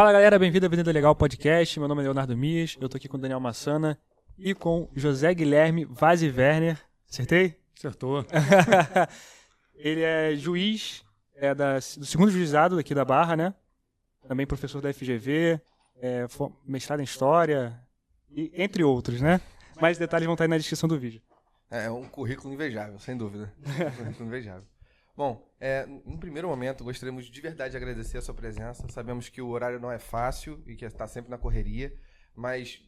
Fala galera, bem-vindo ao Avenida Legal Podcast. Meu nome é Leonardo Mies, eu tô aqui com o Daniel Massana e com José Guilherme Vaz Werner. Acertei? Acertou. Ele é juiz do segundo juizado aqui da Barra, né? Também professor da FGV, mestrado em História, e, entre outros, né? Mais detalhes vão estar aí na descrição do vídeo. É um currículo invejável, sem dúvida. Um currículo invejável. Bom, em primeiro momento, gostaríamos de verdade agradecer a sua presença. Sabemos que o horário não é fácil e que está sempre na correria, mas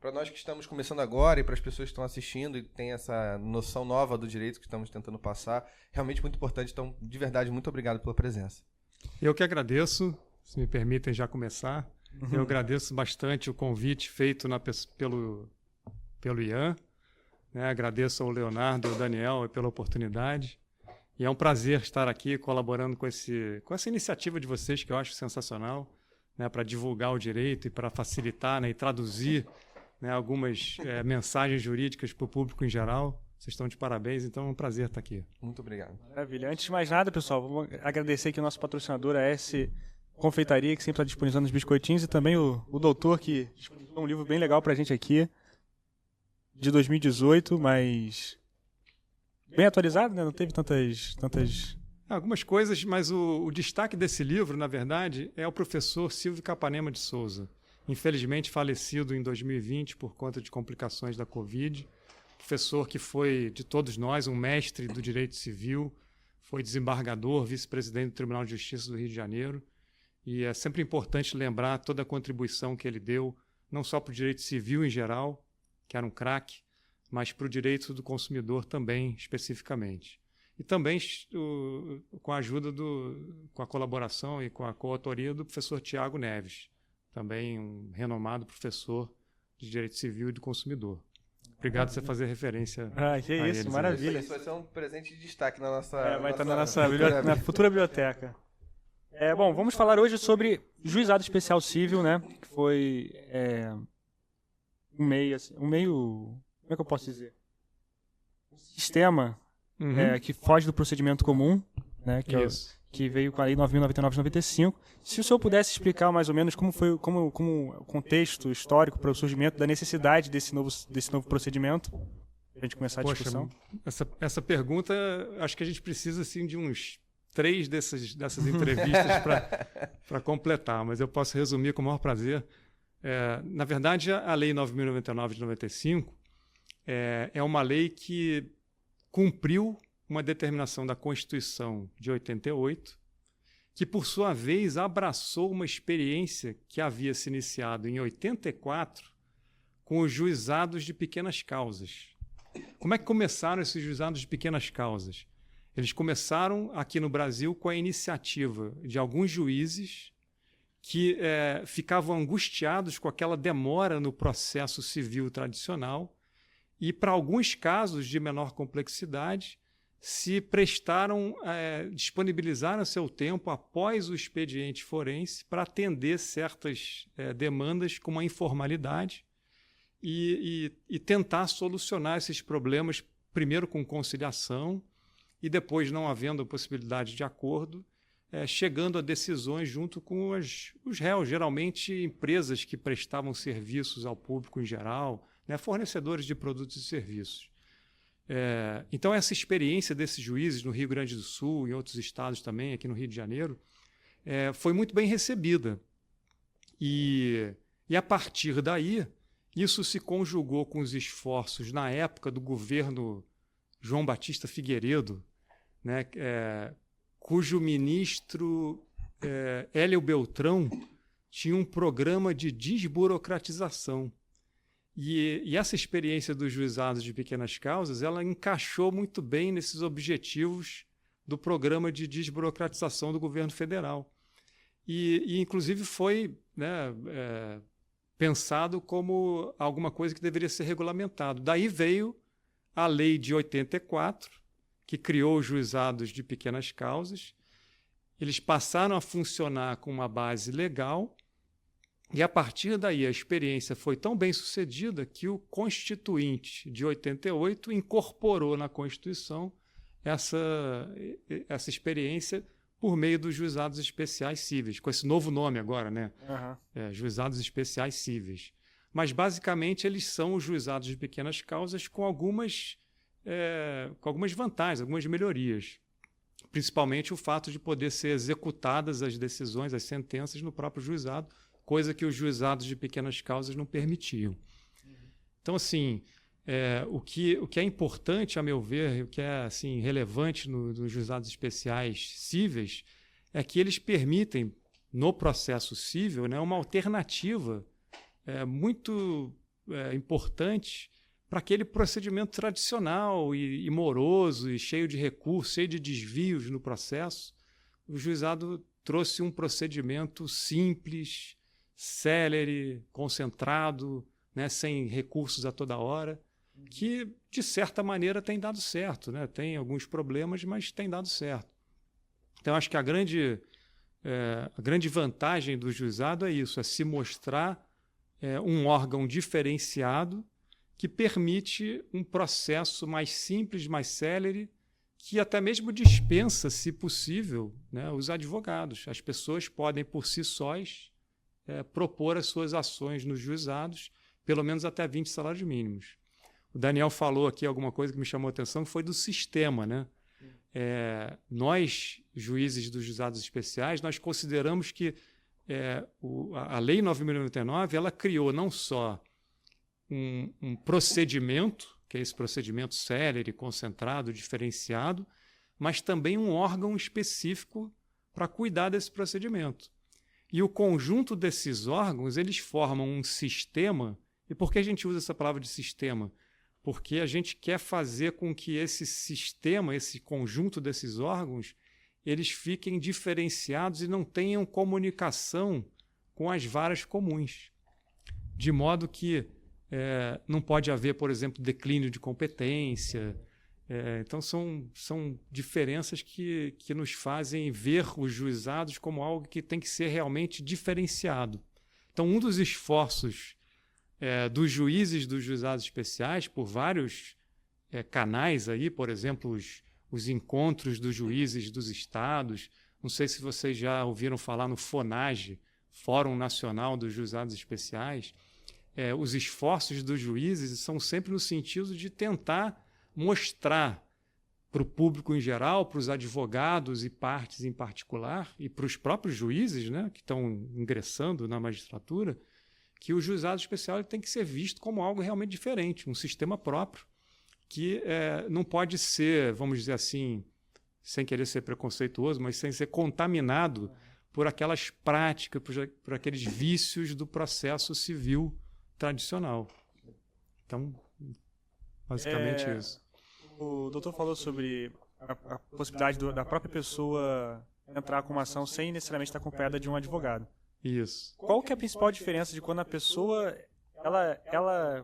para nós que estamos começando agora e para as pessoas que estão assistindo e têm essa noção nova do direito que estamos tentando passar, realmente muito importante. Então, de verdade, muito obrigado pela presença. Eu que agradeço, se me permitem já começar. Eu agradeço bastante o convite feito pelo Ian. Agradeço ao Leonardo e ao Daniel pela oportunidade. E é um prazer estar aqui colaborando com essa iniciativa de vocês, que eu acho sensacional, para divulgar o direito e para facilitar e traduzir algumas mensagens jurídicas para o público em geral. Vocês estão de parabéns, então é um prazer estar aqui. Muito obrigado. Maravilha. Antes de mais nada, pessoal, vamos agradecer aqui o nosso patrocinador, a S Confeitaria, que sempre está disponibilizando os biscoitinhos, e também o doutor, que disponibilizou um livro bem legal para a gente aqui, de 2018, mas bem atualizado, né? Não teve tantas... Algumas coisas, mas o destaque desse livro, na verdade, é o professor Silvio Capanema de Souza, infelizmente falecido em 2020 por conta de complicações da Covid. Professor que foi, de todos nós, um mestre do direito civil, foi desembargador, vice-presidente do Tribunal de Justiça do Rio de Janeiro, e é sempre importante lembrar toda a contribuição que ele deu, não só para o direito civil em geral, que era um craque, mas para o direito do consumidor também, especificamente. E também com a ajuda, com a colaboração e com a coautoria do professor Tiago Neves, também um renomado professor de direito civil e do consumidor. Obrigado por você fazer referência que é isso, eles, maravilha. Isso vai ser um presente de destaque na nossa... Vai estar na futura biblioteca. Bom, vamos falar hoje sobre Juizado Especial Civil, né? Que foi um meio... Como é que eu posso dizer? Um sistema que foge do procedimento comum, né? Que veio com a Lei 9.099 de 95. Se o senhor pudesse explicar mais ou menos como foi como o contexto histórico para o surgimento da necessidade desse novo procedimento, para a gente começar a discussão. Essa pergunta, acho que a gente precisa assim, de uns 3 dessas entrevistas para completar, mas eu posso resumir com o maior prazer. Na verdade, a Lei 9.099 de 95 é uma lei que cumpriu uma determinação da Constituição de 88, que, por sua vez, abraçou uma experiência que havia se iniciado em 84 com os juizados de pequenas causas. Como é que começaram esses juizados de pequenas causas? Eles começaram aqui no Brasil com a iniciativa de alguns juízes que ficavam angustiados com aquela demora no processo civil tradicional e, para alguns casos de menor complexidade, se prestaram, disponibilizaram seu tempo após o expediente forense para atender certas demandas com uma informalidade e tentar solucionar esses problemas, primeiro com conciliação e depois, não havendo possibilidade de acordo, chegando a decisões junto com os réus, geralmente empresas que prestavam serviços ao público em geral, fornecedores de produtos e serviços. Então, essa experiência desses juízes no Rio Grande do Sul e em outros estados também, aqui no Rio de Janeiro, foi muito bem recebida. E a partir daí, isso se conjugou com os esforços, na época do governo João Batista Figueiredo, cujo ministro Hélio Beltrão tinha um programa de desburocratização. E essa experiência dos juizados de pequenas causas, ela encaixou muito bem nesses objetivos do programa de desburocratização do governo federal. E inclusive, foi pensado como alguma coisa que deveria ser regulamentado. Daí veio a Lei de 84, que criou os juizados de pequenas causas. Eles passaram a funcionar com uma base legal. E, a partir daí, a experiência foi tão bem sucedida que o Constituinte de 88 incorporou na Constituição essa experiência por meio dos juizados especiais cíveis, com esse novo nome agora, né? Juizados especiais cíveis. Mas, basicamente, eles são os juizados de pequenas causas com algumas vantagens, algumas melhorias. Principalmente o fato de poder ser executadas as decisões, as sentenças no próprio juizado, coisa que os juizados de pequenas causas não permitiam. Então, assim, o que é importante, a meu ver, o que é assim, relevante nos juizados especiais cíveis, é que eles permitem, no processo cível, né, uma alternativa muito importante para aquele procedimento tradicional e moroso, e cheio de recursos, cheio de desvios no processo. O juizado trouxe um procedimento simples, célere, concentrado, né, sem recursos a toda hora, que, de certa maneira, tem dado certo, né? Tem alguns problemas, mas tem dado certo. Então, acho que a grande vantagem do juizado é isso, é se mostrar um órgão diferenciado que permite um processo mais simples, mais célere, que até mesmo dispensa, se possível, né, os advogados. As pessoas podem, por si sós, propor as suas ações nos juizados, pelo menos até 20 salários mínimos. O Daniel falou aqui alguma coisa que me chamou a atenção, que foi do sistema, né? Nós, juízes dos juizados especiais, nós consideramos que a Lei 9.099, ela criou não só um procedimento, que é esse procedimento célere, concentrado, diferenciado, mas também um órgão específico para cuidar desse procedimento. E o conjunto desses órgãos, eles formam um sistema. E por que a gente usa essa palavra de sistema? Porque a gente quer fazer com que esse sistema, esse conjunto desses órgãos, eles fiquem diferenciados e não tenham comunicação com as varas comuns. De modo que não pode haver, por exemplo, declínio de competência. Então, são diferenças que nos fazem ver os juizados como algo que tem que ser realmente diferenciado. Então, um dos esforços dos juízes dos juizados especiais, por vários canais, aí, por exemplo, os encontros dos juízes dos estados, não sei se vocês já ouviram falar no FONAGE, Fórum Nacional dos Juizados Especiais. Os esforços dos juízes são sempre no sentido de tentar mostrar para o público em geral, para os advogados e partes em particular, e para os próprios juízes, né, que estão ingressando na magistratura, que o juizado especial tem que ser visto como algo realmente diferente, um sistema próprio, que não pode ser, vamos dizer assim, sem querer ser preconceituoso, mas sem ser contaminado por aquelas práticas, por aqueles vícios do processo civil tradicional. Então, basicamente isso. O doutor falou sobre a possibilidade da própria pessoa entrar com uma ação sem necessariamente estar acompanhada de um advogado. Isso. Qual que é a principal diferença de quando a pessoa, ela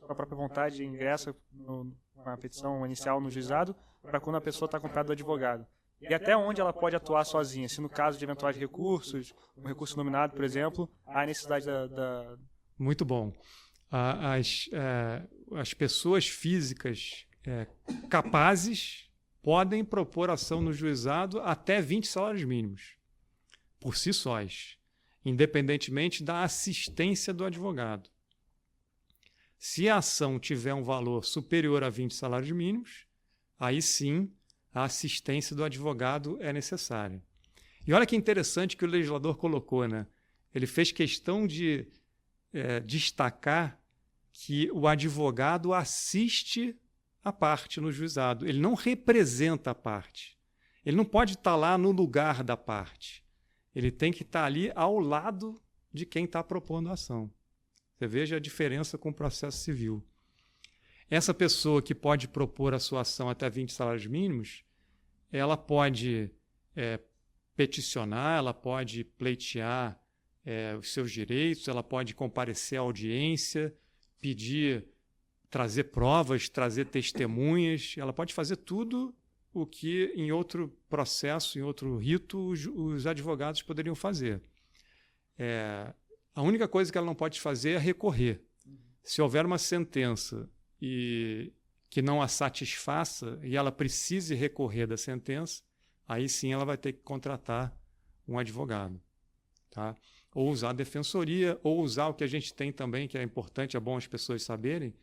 com a própria vontade, ingressa com a petição inicial no juizado, para quando a pessoa está acompanhada do advogado? E até onde ela pode atuar sozinha? Se no caso de eventuais recursos, um recurso nominado, por exemplo, há necessidade da... Muito bom. As pessoas físicas capazes podem propor ação no juizado até 20 salários mínimos, por si sós, independentemente da assistência do advogado. Se a ação tiver um valor superior a 20 salários mínimos, aí sim a assistência do advogado é necessária. E olha que interessante que o legislador colocou, né? Ele fez questão de destacar que o advogado assiste a parte no juizado. Ele não representa a parte. Ele não pode estar lá no lugar da parte. Ele tem que estar ali ao lado de quem está propondo a ação. Você veja a diferença com o processo civil. Essa pessoa que pode propor a sua ação até 20 salários mínimos, ela pode peticionar, ela pode pleitear os seus direitos, ela pode comparecer à audiência, trazer provas, trazer testemunhas, ela pode fazer tudo o que em outro processo, em outro rito, os advogados poderiam fazer. A única coisa que ela não pode fazer é recorrer. Se houver uma sentença que não a satisfaça e ela precise recorrer da sentença, aí sim ela vai ter que contratar um advogado. Tá? Ou usar a defensoria, ou usar o que a gente tem também, que é importante, é bom as pessoas saberem,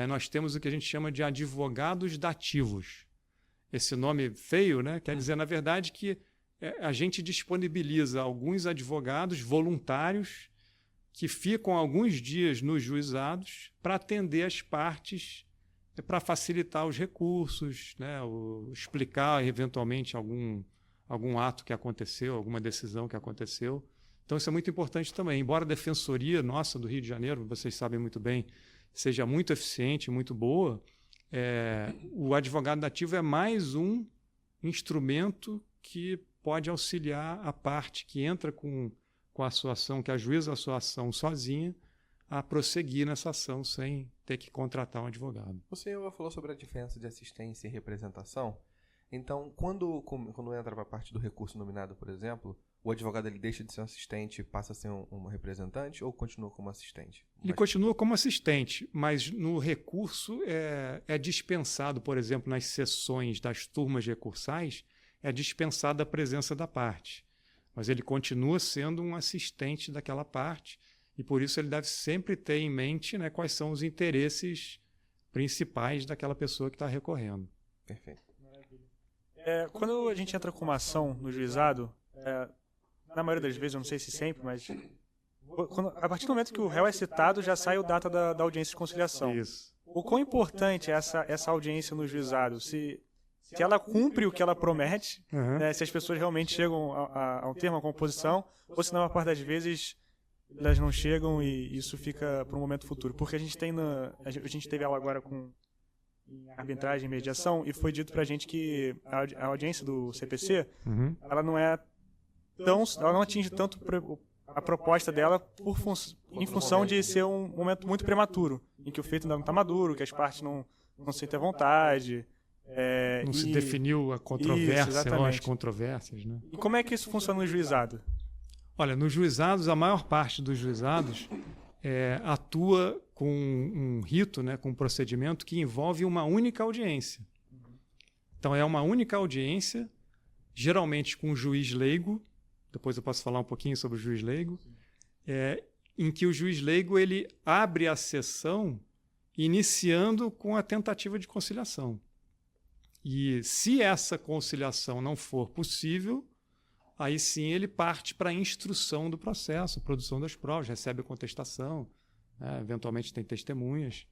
nós temos o que a gente chama de advogados dativos. Esse nome feio, né, quer dizer, na verdade, que a gente disponibiliza alguns advogados voluntários que ficam alguns dias nos juizados para atender as partes, para facilitar os recursos, né, explicar eventualmente algum ato que aconteceu, alguma decisão que aconteceu. Então, isso é muito importante também. Embora a defensoria nossa do Rio de Janeiro, vocês sabem muito bem, seja muito eficiente, muito boa, o advogado dativo é mais um instrumento que pode auxiliar a parte que entra com a sua ação, que ajuiza a sua ação sozinha, a prosseguir nessa ação sem ter que contratar um advogado. O senhor falou sobre a diferença de assistência e representação. Então, quando entra para a parte do recurso nominado, por exemplo, o advogado ele deixa de ser um assistente e passa a ser um representante ou continua como assistente? Ele continua como assistente, mas no recurso é dispensado, por exemplo, nas sessões das turmas recursais, é dispensada a presença da parte. Mas ele continua sendo um assistente daquela parte e, por isso, ele deve sempre ter em mente, né, quais são os interesses principais daquela pessoa que está recorrendo. Perfeito. Quando a gente entra com uma ação no juizado, na maioria das vezes, eu não sei se sempre, mas a partir do momento que o réu é citado, já sai o data da audiência de conciliação. Isso. O quão importante é essa audiência no juizado? Se ela cumpre o que ela promete, né, se as pessoas realmente chegam a um termo, a composição, ou se na maior parte das vezes elas não chegam e isso fica para um momento futuro. Porque a gente teve aula agora com arbitragem e mediação e foi dito para a gente que a audiência do CPC, ela não atinge tanto a proposta dela em função de ser um momento muito prematuro, em que o feito ainda não está maduro, que as partes não sentem à vontade. Não se definiu a controvérsia ou as controvérsias, né? E como é que isso funciona no juizado? Olha, nos juizados, a maior parte dos juizados atua com um rito, né, com um procedimento que envolve uma única audiência. Então, é uma única audiência, geralmente com um juiz leigo, depois eu posso falar um pouquinho sobre o juiz leigo, em que o juiz leigo ele abre a sessão iniciando com a tentativa de conciliação. E se essa conciliação não for possível, aí sim ele parte para a instrução do processo, produção das provas, recebe a contestação, né, eventualmente tem testemunhas,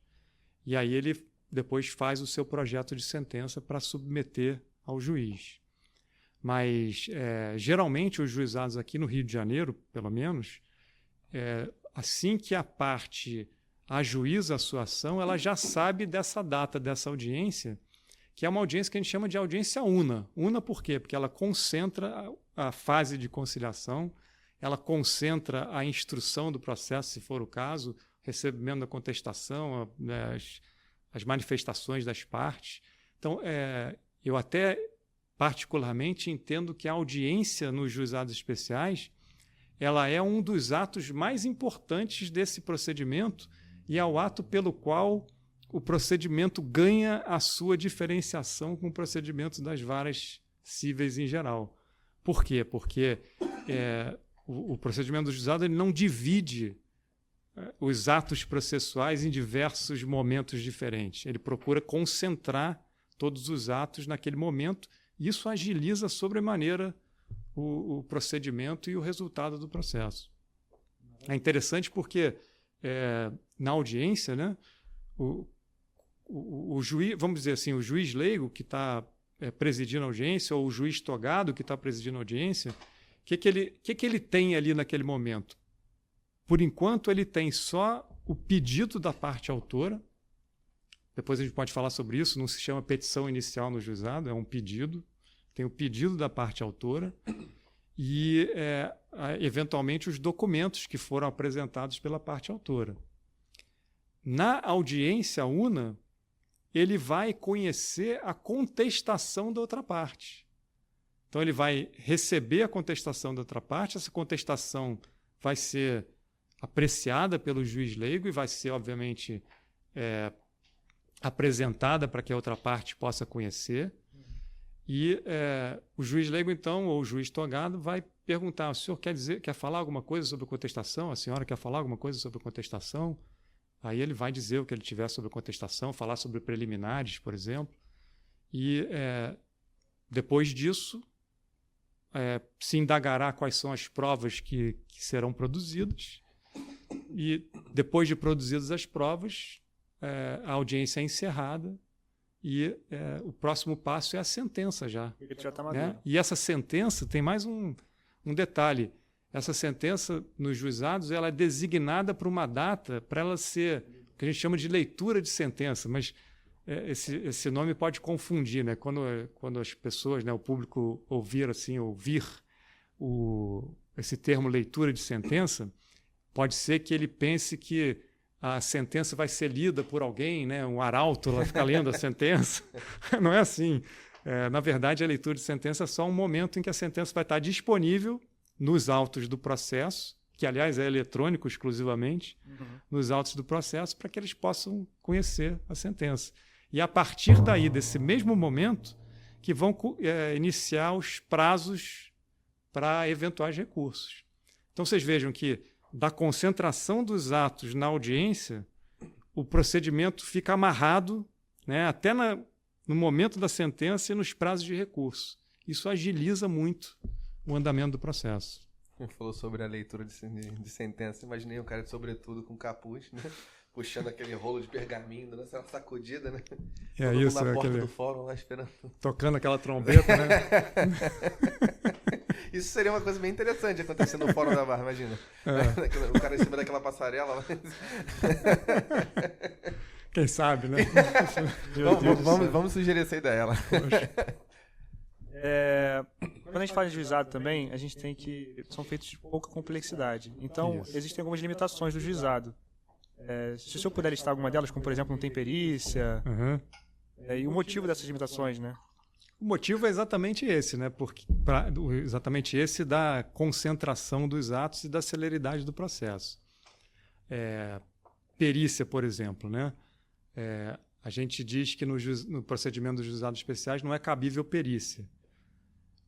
e aí ele depois faz o seu projeto de sentença para submeter ao juiz. Mas, geralmente, os juizados aqui no Rio de Janeiro, pelo menos, assim que a parte ajuiza a sua ação, ela já sabe dessa data, dessa audiência, que é uma audiência que a gente chama de audiência una. Una por quê? Porque ela concentra a fase de conciliação, ela concentra a instrução do processo, se for o caso, recebimento da contestação, as manifestações das partes. Então, eu até particularmente entendo que a audiência nos juizados especiais ela é um dos atos mais importantes desse procedimento e é o ato pelo qual o procedimento ganha a sua diferenciação com procedimentos das varas cíveis em geral. Por quê? Porque o procedimento do juizado ele não divide os atos processuais em diversos momentos diferentes. Ele procura concentrar todos os atos naquele momento e isso agiliza sobremaneira o procedimento e o resultado do processo. É interessante porque na audiência, né, o juiz, vamos dizer assim, o juiz leigo que está presidindo a audiência ou o juiz togado que está presidindo a audiência, o que ele tem ali naquele momento? Por enquanto, ele tem só o pedido da parte autora. Depois a gente pode falar sobre isso, não se chama petição inicial no juizado, é um pedido. Tem o pedido da parte autora e, eventualmente, os documentos que foram apresentados pela parte autora. Na audiência una, ele vai conhecer a contestação da outra parte. Então, ele vai receber a contestação da outra parte, essa contestação vai ser apreciada pelo juiz leigo e vai ser, obviamente, apresentada para que a outra parte possa conhecer. E o juiz leigo, então, ou o juiz togado, vai perguntar: o senhor quer falar alguma coisa sobre a contestação? A senhora quer falar alguma coisa sobre a contestação? Aí ele vai dizer o que ele tiver sobre a contestação, falar sobre preliminares, por exemplo. E depois disso, se indagará quais são as provas que serão produzidas. E depois de produzidas as provas, a audiência é encerrada e o próximo passo é a sentença já. Ele já está maduro. Né? E essa sentença tem mais um detalhe. Essa sentença nos juizados ela é designada para uma data para ela ser o que a gente chama de leitura de sentença, mas esse nome pode confundir, né? Quando as pessoas, né, o público ouvir esse termo leitura de sentença, pode ser que ele pense que a sentença vai ser lida por alguém, né? Um arauto vai ficar lendo a sentença. Não é assim. Na verdade, a leitura de sentença é só um momento em que a sentença vai estar disponível nos autos do processo, que, aliás, é eletrônico exclusivamente, nos autos do processo, para que eles possam conhecer a sentença. E a partir daí, desse mesmo momento, que vão iniciar os prazos para eventuais recursos. Então, vocês vejam que, da concentração dos atos na audiência, o procedimento fica amarrado, né, até no momento da sentença e nos prazos de recurso. Isso agiliza muito o andamento do processo. Você falou sobre a leitura de sentença. Imaginei um cara de sobretudo com capuz, né? Puxando aquele rolo de pergaminho, dando essa sacudida, né? Todo isso, na porta do fórum lá esperando. Tocando aquela trombeta, né? Isso seria uma coisa bem interessante acontecer no fórum da Barra, imagina. O cara em cima daquela passarela. Quem sabe, né? Vamos sugerir essa ideia lá. Quando a gente fala de juizado também, a gente tem que... São feitos de pouca complexidade. Então, existem algumas limitações do juizado. Se o senhor puder listar alguma delas, como, por exemplo, não tem perícia, e o motivo dessas limitações, né? O motivo é exatamente esse, né? Exatamente esse da concentração dos atos e da celeridade do processo. Perícia, por exemplo, né? A gente diz que no procedimento dos juizados especiais não é cabível perícia.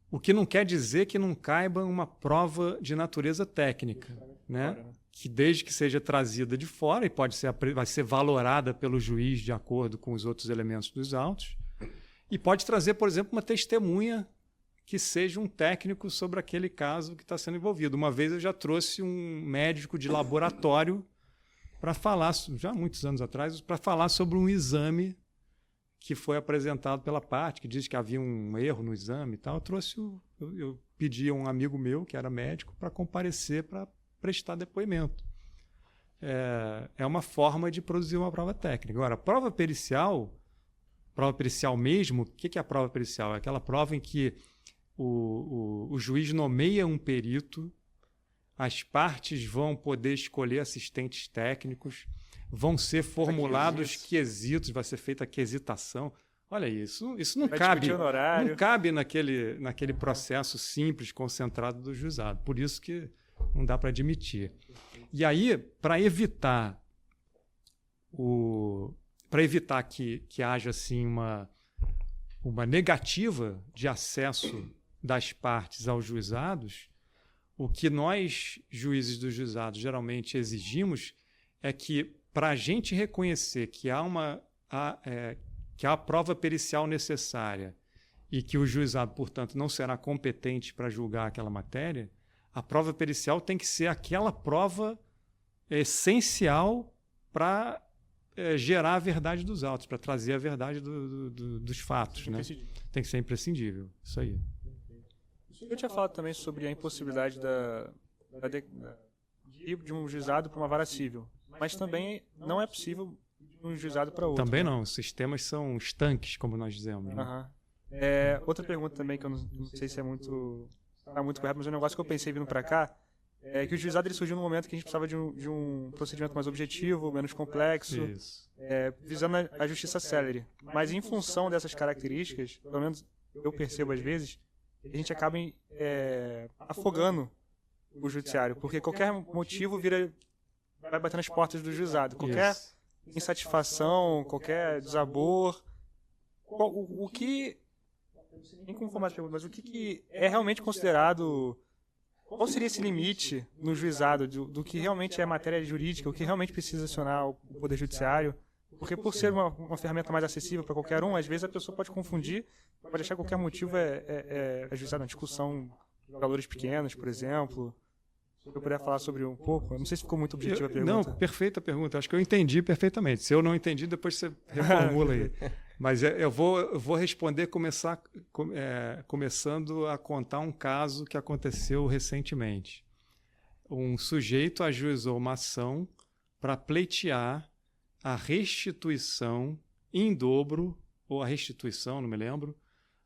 O que não quer dizer que não caiba uma prova de natureza técnica, né? Que desde que seja trazida de fora e vai ser valorada pelo juiz de acordo com os outros elementos dos autos, e pode trazer, por exemplo, uma testemunha que seja um técnico sobre aquele caso que está sendo envolvido. Uma vez eu já trouxe um médico de laboratório para falar, já há muitos anos atrás, para falar sobre um exame que foi apresentado pela parte, que diz que havia um erro no exame e tal. Eu pedi a um amigo meu, que era médico, para comparecer para prestar depoimento. É uma forma de produzir uma prova técnica. Agora, prova pericial mesmo, o que é a prova pericial? É aquela prova em que o juiz nomeia um perito, as partes vão poder escolher assistentes técnicos, vão ser formulados quesitos, vai ser feita a quesitação. Olha isso não cabe naquele processo simples, concentrado do juizado. Por isso que não dá para admitir. E aí, para evitar que haja assim uma negativa de acesso das partes aos juizados, o que nós, juízes dos juizados, geralmente exigimos é que, para a gente reconhecer que há a prova pericial necessária e que o juizado, portanto, não será competente para julgar aquela matéria, a prova pericial tem que ser aquela prova essencial para gerar a verdade dos autos, para trazer a verdade dos fatos. Né? Tem que ser imprescindível. Isso aí. Eu tinha falado também sobre a impossibilidade de um juizado para uma vara civil, mas também não é possível de um juizado para outro. Também não. Os sistemas são estanques, como nós dizemos. Né? Outra pergunta também, que eu não sei se está muito correto, mas é um negócio que eu pensei vindo para cá, é que o juizado ele surgiu num momento que a gente precisava de um procedimento mais objetivo, menos complexo, visando a justiça célere. Mas em função dessas características, pelo menos eu percebo às vezes, a gente acaba afogando o judiciário, porque qualquer motivo vai bater nas portas do juizado. Qualquer insatisfação, qualquer desabor, o que não sei nem como formular a pergunta, mas o que é realmente considerado... Qual seria esse limite no juizado do que realmente é matéria jurídica, o que realmente precisa acionar o Poder Judiciário? Porque por ser uma ferramenta mais acessível para qualquer um, às vezes a pessoa pode confundir, pode achar que qualquer motivo é juizado na discussão de valores pequenos, por exemplo. Se eu puder falar sobre um pouco, eu não sei se ficou muito objetiva a pergunta. Não, perfeita a pergunta. Acho que eu entendi perfeitamente. Se eu não entendi, depois você reformula aí. Mas eu vou responder começando a contar um caso que aconteceu recentemente. Um sujeito ajuizou uma ação para pleitear a restituição em dobro, ou a restituição, não me lembro,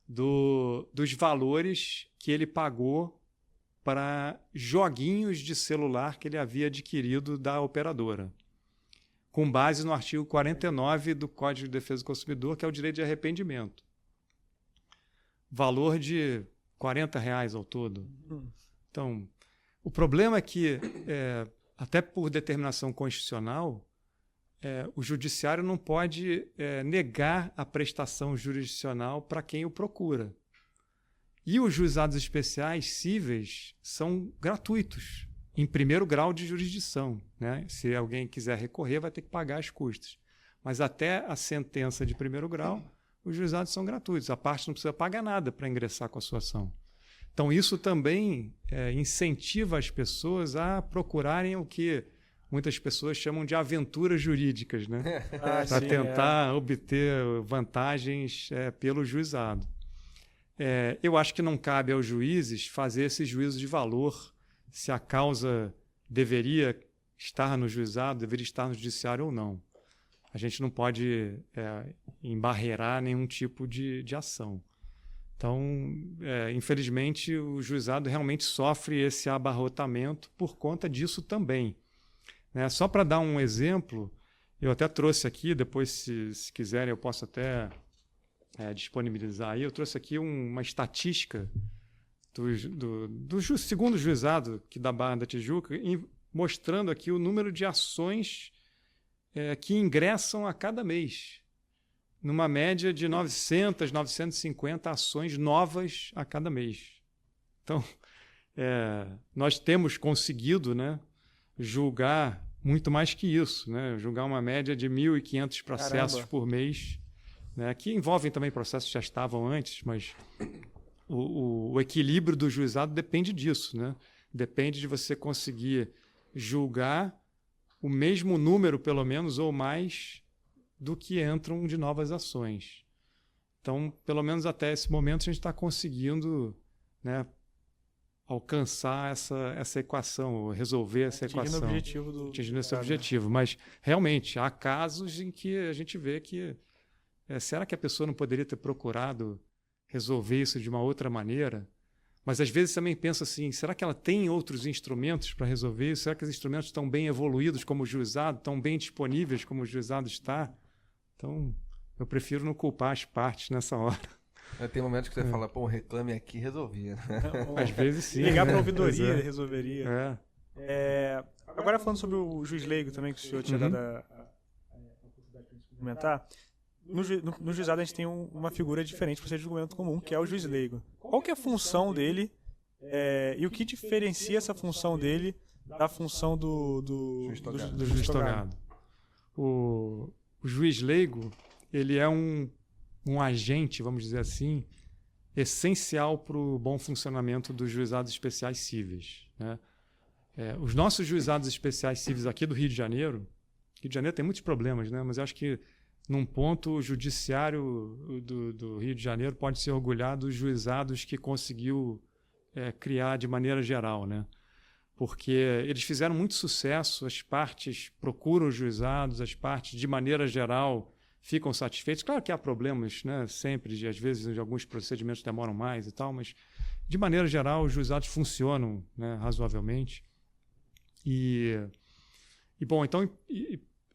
dos valores que ele pagou para joguinhos de celular que ele havia adquirido da operadora, com base no artigo 49 do Código de Defesa do Consumidor, que é o direito de arrependimento. Valor de R$40 ao todo. Então, o problema é que, até por determinação constitucional, o judiciário não pode negar a prestação jurisdicional para quem o procura. E os juizados especiais cíveis são gratuitos, em primeiro grau de jurisdição, né? Se alguém quiser recorrer, vai ter que pagar as custas. Mas até a sentença de primeiro grau, os juizados são gratuitos. A parte não precisa pagar nada para ingressar com a sua ação. Então, isso também incentiva as pessoas a procurarem o que muitas pessoas chamam de aventuras jurídicas, né? Para tentar obter vantagens pelo juizado. Eu acho que não cabe aos juízes fazer esse juízo de valor, se a causa deveria estar no juizado, deveria estar no judiciário ou não. A gente não pode embarrear nenhum tipo de ação. Então, infelizmente, o juizado realmente sofre esse abarrotamento por conta disso também. Né? Só para dar um exemplo, eu até trouxe aqui, depois, se quiserem, eu posso até disponibilizar aí. Eu trouxe aqui uma estatística do segundo juizado aqui da Barra da Tijuca, mostrando aqui o número de ações que ingressam a cada mês, numa média de 900, 950 ações novas a cada mês. Então, nós temos conseguido, né, julgar muito mais que isso, né, julgar uma média de 1.500 processos por mês, né, que envolvem também processos que já estavam antes, mas o equilíbrio do juizado depende disso, né? Depende de você conseguir julgar o mesmo número, pelo menos, ou mais, do que entram de novas ações. Então, pelo menos até esse momento, a gente está conseguindo, né, alcançar essa equação, ou resolver essa equação. Atingindo esse objetivo. Mas, realmente, há casos em que a gente vê que será que a pessoa não poderia ter procurado resolver isso de uma outra maneira? Mas às vezes também pensa assim, será que ela tem outros instrumentos para resolver isso? Será que os instrumentos estão bem evoluídos como o juizado, estão bem disponíveis como o juizado está? Então, eu prefiro não culpar as partes nessa hora. Tem momentos que você fala, pô, reclame aqui e resolvia. Às vezes sim. Ligar para a ouvidoria resolveria. Agora falando sobre o juiz leigo também, que o senhor tinha dado a oportunidade de comentar. No juizado a gente tem uma figura diferente para ser de julgamento comum, que é o juiz leigo. Qual que é a função dele e o que diferencia essa função dele da função do juiz togado? O juiz leigo, ele é um agente, vamos dizer assim, essencial para o bom funcionamento dos juizados especiais cíveis, né? Os nossos juizados especiais cíveis aqui do Rio de Janeiro tem muitos problemas, né? Mas eu acho que num ponto, o judiciário do Rio de Janeiro pode se orgulhar dos juizados que conseguiu criar de maneira geral, né? Porque eles fizeram muito sucesso, as partes procuram os juizados, as partes, de maneira geral, ficam satisfeitas. Claro que há problemas, né? Sempre, às vezes, alguns procedimentos demoram mais e tal, mas, de maneira geral, os juizados funcionam, né, razoavelmente. Bom, então...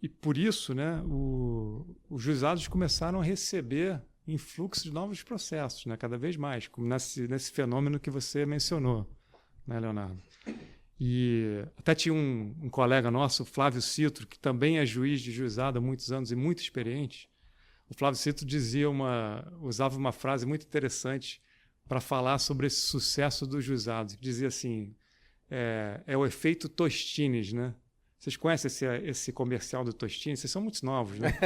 E por isso, né, os juizados começaram a receber influxo de novos processos, né, cada vez mais, como nesse fenômeno que você mencionou, né, Leonardo? E até tinha um colega nosso, Flávio Citro, que também é juiz de juizado há muitos anos e muito experiente. O Flávio Cito usava uma frase muito interessante para falar sobre esse sucesso dos juizados. Dizia assim, é o efeito Tostines, né? Vocês conhecem esse comercial do Tostines? Vocês são muito novos, né?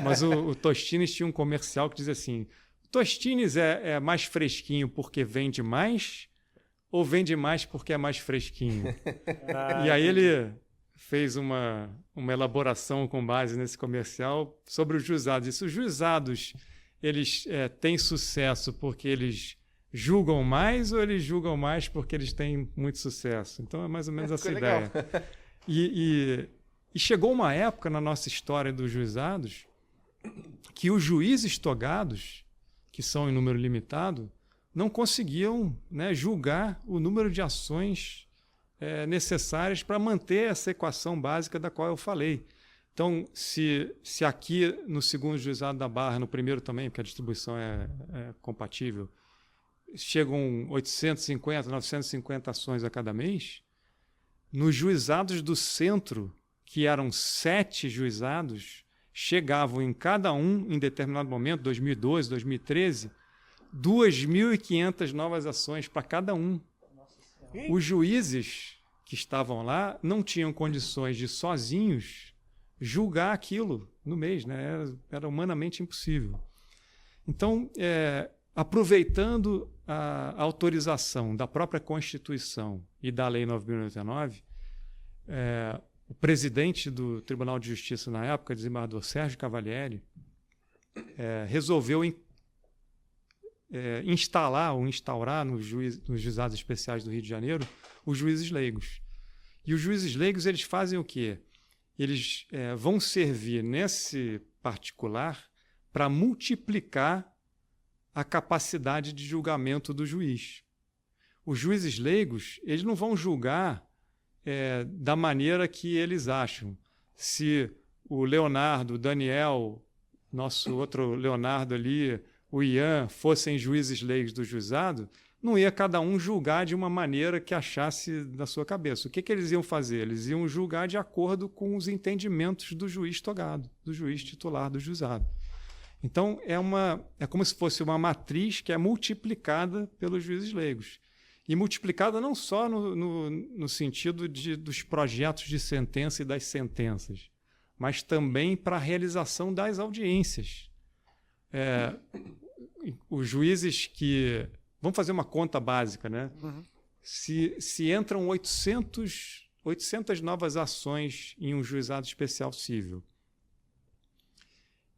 Mas o Tostines tinha um comercial que dizia assim, Tostines é mais fresquinho porque vende mais ou vende mais porque é mais fresquinho? E aí ele fez uma elaboração com base nesse comercial sobre os juizados. E se os juizados eles têm sucesso porque eles julgam mais ou eles julgam mais porque eles têm muito sucesso? Então é mais ou menos essa ideia. E chegou uma época na nossa história dos juizados que os juízes togados, que são em número limitado, não conseguiam, né, julgar o número de ações necessárias para manter essa equação básica da qual eu falei. Então, se aqui no segundo juizado da Barra, no primeiro também, porque a distribuição é compatível, chegam 850, 950 ações a cada mês, nos juizados do centro, que eram 7 juizados, chegavam em cada um, em determinado momento, 2012, 2013, 2.500 novas ações para cada um. Os juízes que estavam lá não tinham condições de sozinhos julgar aquilo no mês, né? Era humanamente impossível. Então, aproveitando a autorização da própria Constituição e da Lei 9.099, o presidente do Tribunal de Justiça na época, desembargador Sérgio Cavalieri, resolveu instaurar nos juizados especiais do Rio de Janeiro os juízes leigos. E os juízes leigos eles fazem o quê? Eles vão servir nesse particular para multiplicar a capacidade de julgamento do juiz. Os juízes leigos eles não vão julgar da maneira que eles acham. Se o Leonardo, o Daniel, nosso outro Leonardo ali, o Ian, fossem juízes leigos do juizado, não ia cada um julgar de uma maneira que achasse da sua cabeça. O que eles iam fazer? Eles iam julgar de acordo com os entendimentos do juiz togado, do juiz titular do juizado. Então, é como se fosse uma matriz que é multiplicada pelos juízes leigos. E multiplicada não só no sentido dos projetos de sentença e das sentenças, mas também para a realização das audiências. Os juízes que... Vamos fazer uma conta básica, né? Uhum. Se entram 800 novas ações em um juizado especial cível,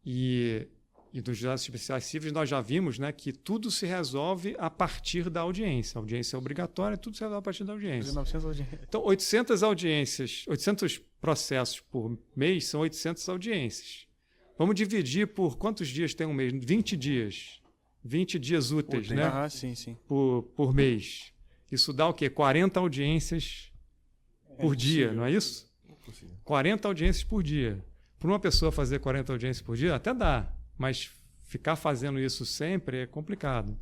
e nos juizados especiais cíveis nós já vimos, né, que tudo se resolve a partir da audiência. A audiência é obrigatória, tudo se resolve a partir da audiência. 900 audiências. Então, 800 audiências, 800 processos por mês são 800 audiências. Vamos dividir por quantos dias tem um mês? 20 dias. 20 dias úteis, né? Ah, sim. Por mês. Isso dá o quê? 40 audiências por dia, não é isso? 40 audiências por dia. Para uma pessoa fazer 40 audiências por dia, até dá. Mas ficar fazendo isso sempre é complicado.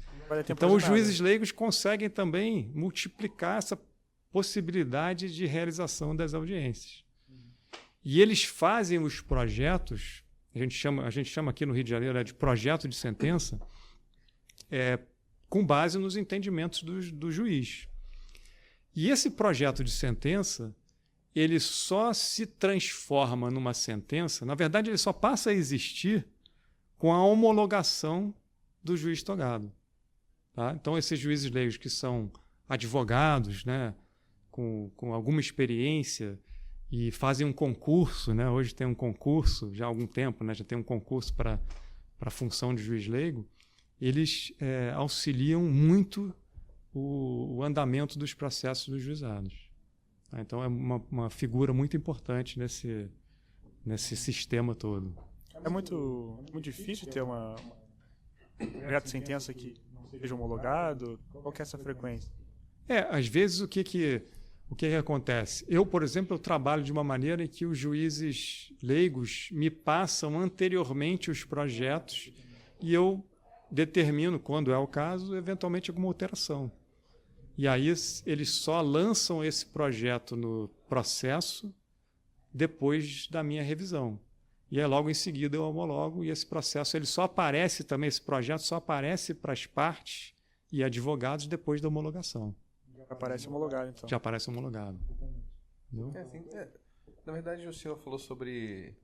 Então, os juízes leigos conseguem também multiplicar essa possibilidade de realização das audiências. E eles fazem os projetos, a gente chama aqui no Rio de Janeiro de projeto de sentença, com base nos entendimentos do juiz. E esse projeto de sentença, ele só se transforma numa sentença, na verdade, ele só passa a existir com a homologação do juiz togado. Tá? Então, esses juízes leigos que são advogados, né, com alguma experiência e fazem um concurso, né? Hoje tem um concurso, já há algum tempo, né, já tem um concurso para a função de juiz leigo, eles auxiliam muito o andamento dos processos dos juizados. Tá? Então, é uma figura muito importante nesse sistema todo. É muito difícil ter uma projeto de sentença que não seja homologado? Qual que é essa frequência? Às vezes o que acontece? Eu, por exemplo, eu trabalho de uma maneira em que os juízes leigos me passam anteriormente os projetos e eu determino, quando é o caso, eventualmente alguma alteração. E aí eles só lançam esse projeto no processo depois da minha revisão. e aí logo em seguida eu homologo, e esse processo ele só aparece também, esse projeto só aparece para as partes e advogados depois da homologação. Já aparece homologado, então. Já aparece homologado. Na verdade, o senhor falou sobre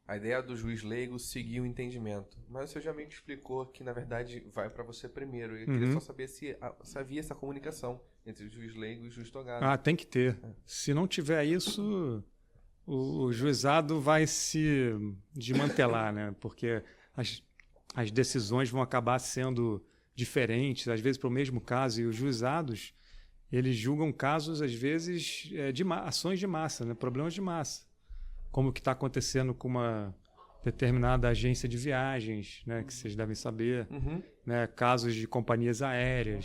a ideia do juiz leigo seguir o entendimento. Mas o senhor já me explicou que, na verdade, vai para você primeiro. Eu queria só saber se havia essa comunicação entre o juiz leigo e o juiz togado. Tem que ter. Se não tiver isso, o juizado vai se desmantelar, né? Porque as decisões vão acabar sendo diferentes, às vezes para o mesmo caso, e os juizados eles julgam casos, às vezes, de ações de massa, né? Problemas de massa, como o que está acontecendo com uma determinada agência de viagens, né? Que vocês devem saber, né? Casos de companhias aéreas,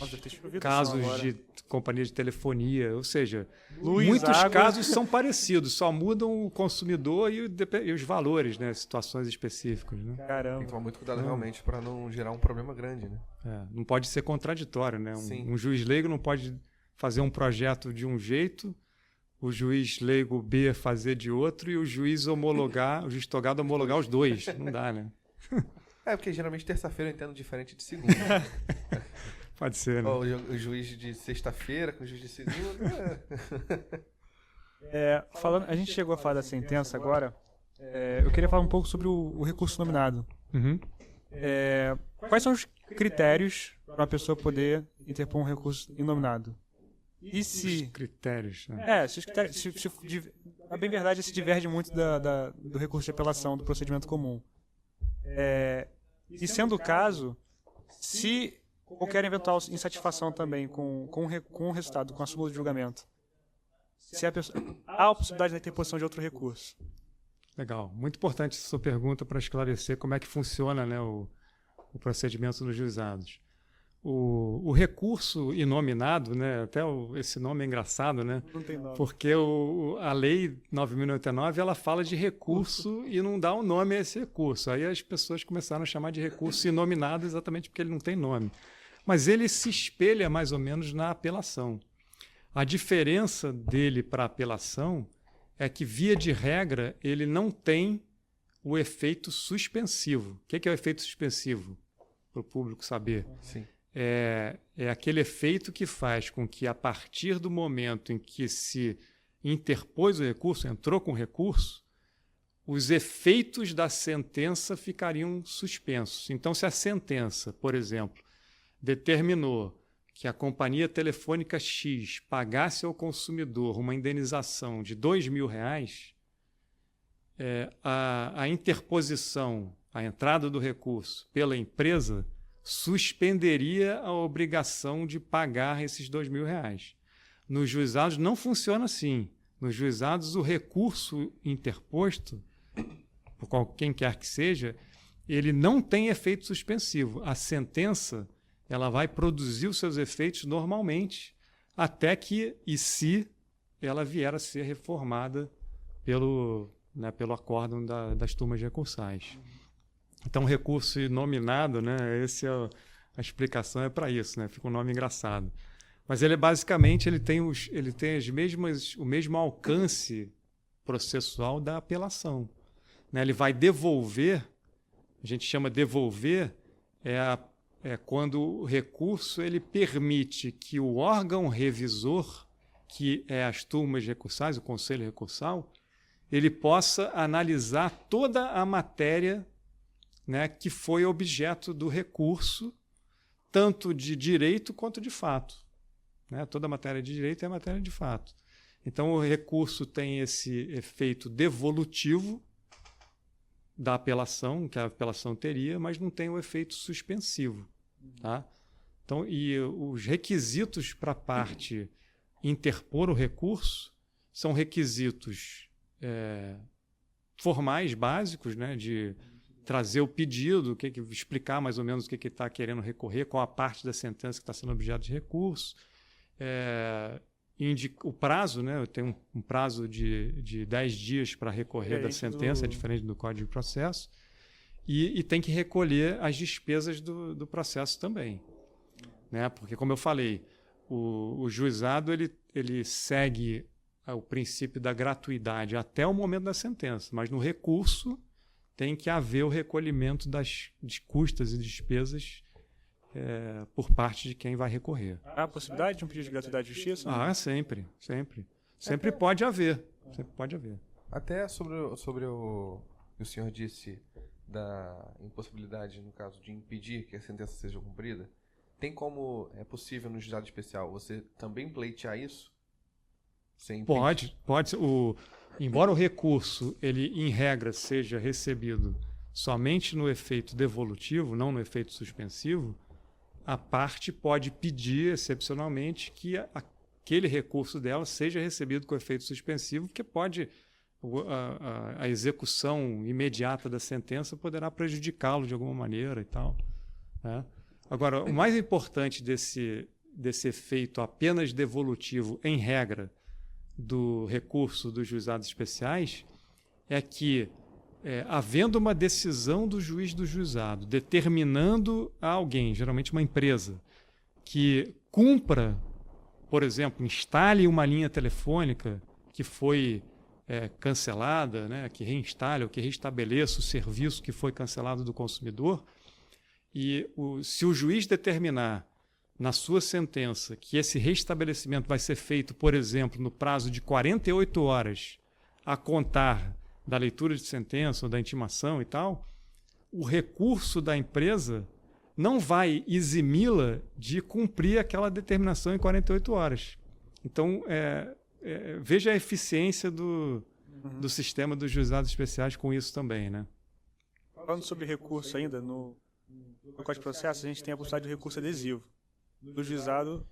casos de companhias de telefonia, ou seja, muitos casos são parecidos, só mudam o consumidor e os valores, né? Situações específicas. Né? Caramba. Tem que tomar muito cuidado realmente para não gerar um problema grande, né? Não pode ser contraditório, né? Um juiz leigo não pode fazer um projeto de um jeito, o juiz leigo B fazer de outro e o juiz homologar, o juiz togado homologar os dois. Não dá, né? Porque geralmente terça-feira eu entendo diferente de segunda. Pode ser, né? O juiz de sexta-feira com o juiz de segunda. A gente chegou a falar da sentença agora. Eu queria falar um pouco sobre o recurso nominado. Quais são os critérios para uma pessoa poder interpor um recurso inominado? E se... Os critérios. Né? Se os critérios... A bem verdade, se diverge muito do recurso de apelação, do procedimento comum. E sendo o caso, se qualquer eventual insatisfação também com o resultado, com a súmula de julgamento, se há a possibilidade da interposição de outro recurso. Legal. Muito importante essa sua pergunta para esclarecer como é que funciona, né, o procedimento nos juizados. O recurso inominado, né, até esse nome é engraçado, né? Não tem nome. Porque a Lei 9.099 ela fala de recurso e não dá um nome a esse recurso. Aí as pessoas começaram a chamar de recurso inominado exatamente porque ele não tem nome. Mas ele se espelha mais ou menos na apelação. A diferença dele para a apelação é que, via de regra, ele não tem o efeito suspensivo. O que é o efeito suspensivo? Para o público saber. Sim. É aquele efeito que faz com que, a partir do momento em que se interpôs o recurso, entrou com o recurso, os efeitos da sentença ficariam suspensos. Então, se a sentença, por exemplo, determinou que a companhia telefônica X pagasse ao consumidor uma indenização de R$2.000, a interposição, a entrada do recurso pela empresa suspenderia a obrigação de pagar esses R$2.000. Nos juizados não funciona assim. Nos juizados, o recurso interposto, por quem quer que seja, ele não tem efeito suspensivo. A sentença ela vai produzir os seus efeitos normalmente, até que, e se ela vier a ser reformada pelo acórdão das turmas recursais. Então, recurso inominado, né? A explicação é para isso, né? Fica um nome engraçado. Mas ele basicamente ele tem o mesmo alcance processual da apelação, né? Ele vai devolver, a gente chama devolver, quando o recurso ele permite que o órgão revisor, que é as turmas recursais, o conselho recursal, ele possa analisar toda a matéria, né, que foi objeto do recurso, tanto de direito quanto de fato. Né? Toda matéria de direito é matéria de fato. Então, o recurso tem esse efeito devolutivo da apelação, que a apelação teria, mas não tem o efeito suspensivo. Tá? Então, e os requisitos para a parte interpor o recurso são requisitos formais, básicos, né, de trazer o pedido, explicar mais ou menos o que está querendo recorrer, qual a parte da sentença que está sendo objeto de recurso. O prazo, né? Tem um prazo de 10 dias para recorrer da sentença, é diferente do Código de Processo. E tem que recolher as despesas do processo também. Né? Porque, como eu falei, o juizado ele segue o princípio da gratuidade até o momento da sentença, mas no recurso tem que haver o recolhimento de custas e despesas por parte de quem vai recorrer. Há a possibilidade de um pedido de gratuidade de justiça? Sempre, sempre. Sempre pode haver. Sempre pode haver. Até sobre o que o senhor disse da impossibilidade, no caso, de impedir que a sentença seja cumprida, é possível no juizado especial você também pleitear isso? Pode. Embora o recurso, ele em regra, seja recebido somente no efeito devolutivo, não no efeito suspensivo, a parte pode pedir, excepcionalmente, que aquele recurso dela seja recebido com efeito suspensivo, porque a execução imediata da sentença poderá prejudicá-lo de alguma maneira e tal, né? Agora, o mais importante desse efeito apenas devolutivo, em regra, do recurso dos juizados especiais, é que, havendo uma decisão do juiz do juizado determinando a alguém, geralmente uma empresa, que cumpra, por exemplo, instale uma linha telefônica que foi cancelada, né, que reinstale ou que restabeleça o serviço que foi cancelado do consumidor, e se o juiz determinar na sua sentença que esse restabelecimento vai ser feito, por exemplo, no prazo de 48 horas a contar da leitura de sentença ou da intimação e tal, o recurso da empresa não vai eximi-la de cumprir aquela determinação em 48 horas. Então, veja a eficiência do sistema dos juizados especiais com isso também, né? Falando sobre recurso ainda, no Código de Processo, a gente tem a possibilidade de recurso adesivo. Do juizado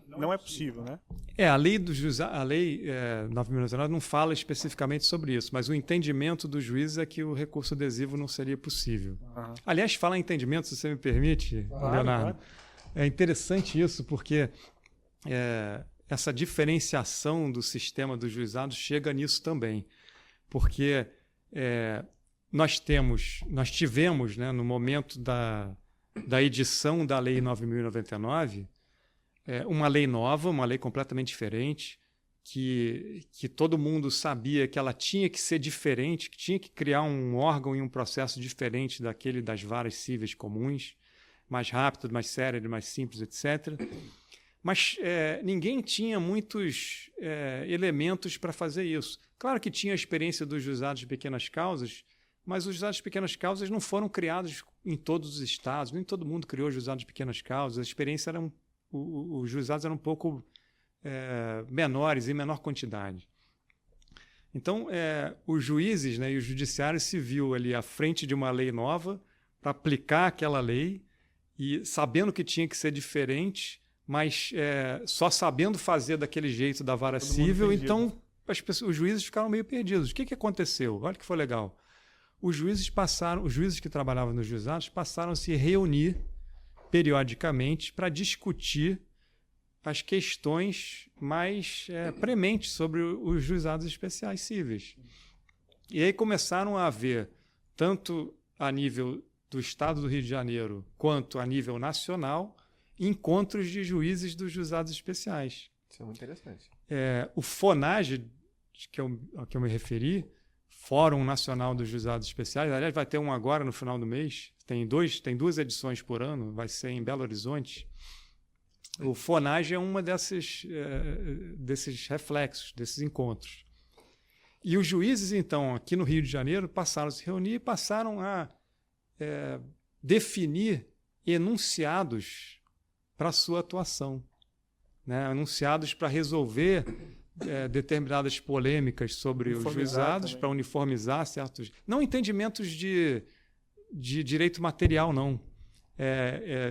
não é possível, né? A lei do juizado, a lei 9.909 não fala especificamente sobre isso, mas o entendimento do juiz é que o recurso adesivo não seria possível. Uhum. Aliás, falar em entendimento, se você me permite, Leonardo, é interessante isso, porque essa diferenciação do sistema dos juizados chega nisso também, porque nós tivemos, né, no momento da edição da Lei 9.099, uma lei nova, uma lei completamente diferente, que todo mundo sabia que ela tinha que ser diferente, que tinha que criar um órgão e um processo diferente daquele das varas cíveis comuns, mais rápido, mais célere, mais simples, etc. Mas ninguém tinha muitos elementos para fazer isso. Claro que tinha a experiência dos juizados de pequenas causas, mas os juizados de pequenas causas não foram criados em todos os estados, nem todo mundo criou juizados de pequenas causas, a experiência os juizados eram um pouco menores, em menor quantidade. Então, os juízes, né, e o judiciário se viu ali à frente de uma lei nova para aplicar aquela lei e sabendo que tinha que ser diferente, mas só sabendo fazer daquele jeito da vara cível, então os juízes ficaram meio perdidos. O que aconteceu? Olha que foi legal. Os juízes que trabalhavam nos juizados passaram a se reunir periodicamente para discutir as questões mais prementes sobre os juizados especiais cíveis. E aí começaram a haver, tanto a nível do Estado do Rio de Janeiro quanto a nível nacional, encontros de juízes dos juizados especiais. Isso é muito interessante. O FONAGE, ao que eu me referi, Fórum Nacional dos Juizados Especiais, aliás, vai ter um agora no final do mês, tem 2 edições por ano, vai ser em Belo Horizonte. O FONAGE é uma desses reflexos, desses encontros. E os juízes, então, aqui no Rio de Janeiro, passaram a se reunir e passaram a definir enunciados para a sua atuação, né? Enunciados para resolver determinadas polêmicas sobre os juizados, para uniformizar certos... Não entendimentos de direito material, não.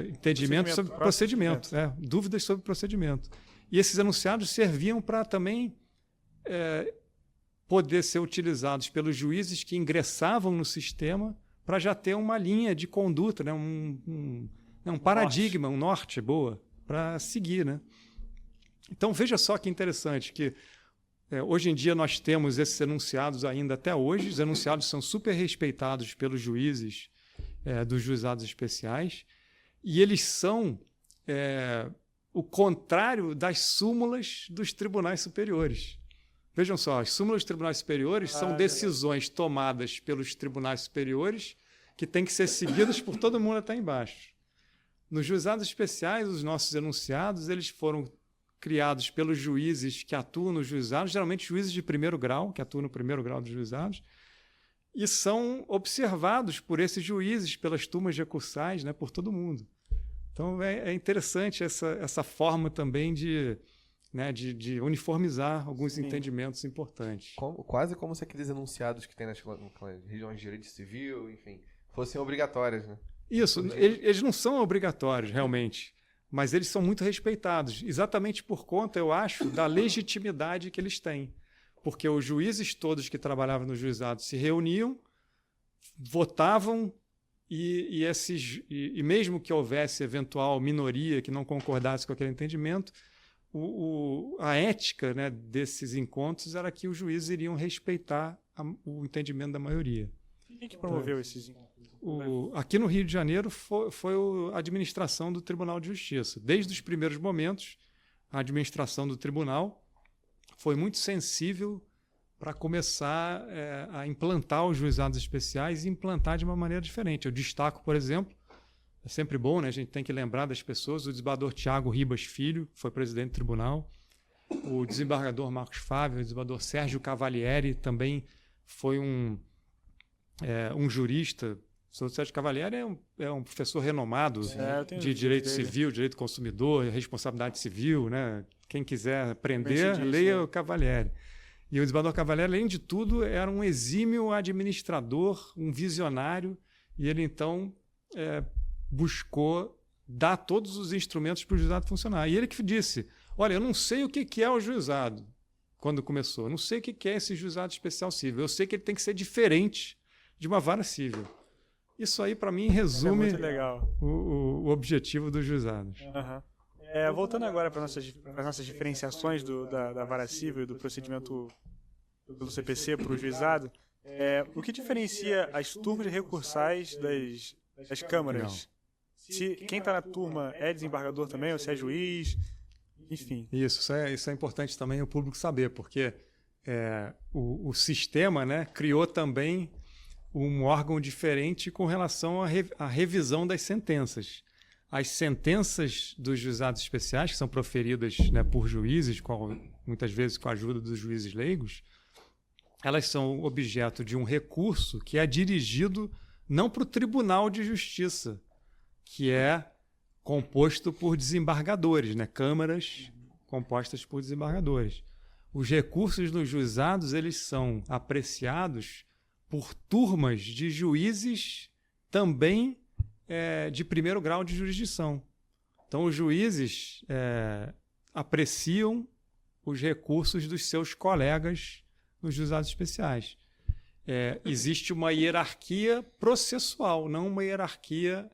Entendimentos sobre procedimento. Dúvidas sobre procedimento. E esses enunciados serviam para também poder ser utilizados pelos juízes que ingressavam no sistema para já ter uma linha de conduta, né? Um paradigma, um norte boa para seguir, né? Então, veja só que interessante que hoje em dia nós temos esses enunciados ainda até hoje. Os enunciados são super respeitados pelos juízes dos juizados especiais e eles são o contrário das súmulas dos tribunais superiores. Vejam só, as súmulas dos tribunais superiores são decisões tomadas pelos tribunais superiores que têm que ser seguidas por todo mundo até embaixo. Nos juizados especiais, os nossos enunciados, eles foram criados pelos juízes que atuam nos juizados, geralmente juízes de primeiro grau, que atuam no primeiro grau dos juizados, e são observados por esses juízes, pelas turmas recursais, né, por todo mundo. Então, é interessante essa forma também de uniformizar alguns entendimentos importantes. Quase como se aqueles enunciados que tem nas regiões de direito civil, enfim, fossem obrigatórios, né? Isso, eles não são obrigatórios, realmente, mas eles são muito respeitados, exatamente por conta, eu acho, da legitimidade que eles têm. Porque os juízes todos que trabalhavam no juizado se reuniam, votavam, e mesmo que houvesse eventual minoria que não concordasse com aquele entendimento, a ética, né, desses encontros era que os juízes iriam respeitar o entendimento da maioria. Quem que promoveu esses encontros? Aqui no Rio de Janeiro foi a administração do Tribunal de Justiça. Desde os primeiros momentos, a administração do tribunal foi muito sensível para começar a implantar os juizados especiais e implantar de uma maneira diferente. Eu destaco, por exemplo, é sempre bom, né? A gente tem que lembrar das pessoas, o desembargador Tiago Ribas Filho, foi presidente do tribunal, o desembargador Marcos Fávio, o desembargador Sérgio Cavalieri também foi um jurista. O senhor Sérgio Cavalieri é um professor renomado de direito civil, direito do consumidor, responsabilidade civil, né? Quem quiser aprender, leia o Cavalieri. E o desembargador Cavalieri, além de tudo, era um exímio administrador, um visionário, e ele, então, buscou dar todos os instrumentos para o juizado funcionar. E ele que disse, olha, eu não sei o que é o juizado, quando começou. Eu não sei o que é esse juizado especial civil. Eu sei que ele tem que ser diferente de uma vara civil. Isso aí, para mim, resume o objetivo dos juizados. Uhum. Voltando agora para as nossas diferenciações da vara civil e do procedimento do CPC para o juizado, o que diferencia as turmas recursais das câmaras? Se quem está na turma é desembargador também, ou se é juiz, enfim. Isso é importante também o público saber, porque o sistema, né, criou também um órgão diferente com relação à revisão das sentenças. As sentenças dos juizados especiais, que são proferidas, né, por juízes, muitas vezes com a ajuda dos juízes leigos, elas são objeto de um recurso que é dirigido não para o Tribunal de Justiça, que é composto por desembargadores, né, câmaras compostas por desembargadores. Os recursos nos juizados eles são apreciados por turmas de juízes também de primeiro grau de jurisdição. Então, os juízes apreciam os recursos dos seus colegas nos juizados especiais. Existe uma hierarquia processual, não uma hierarquia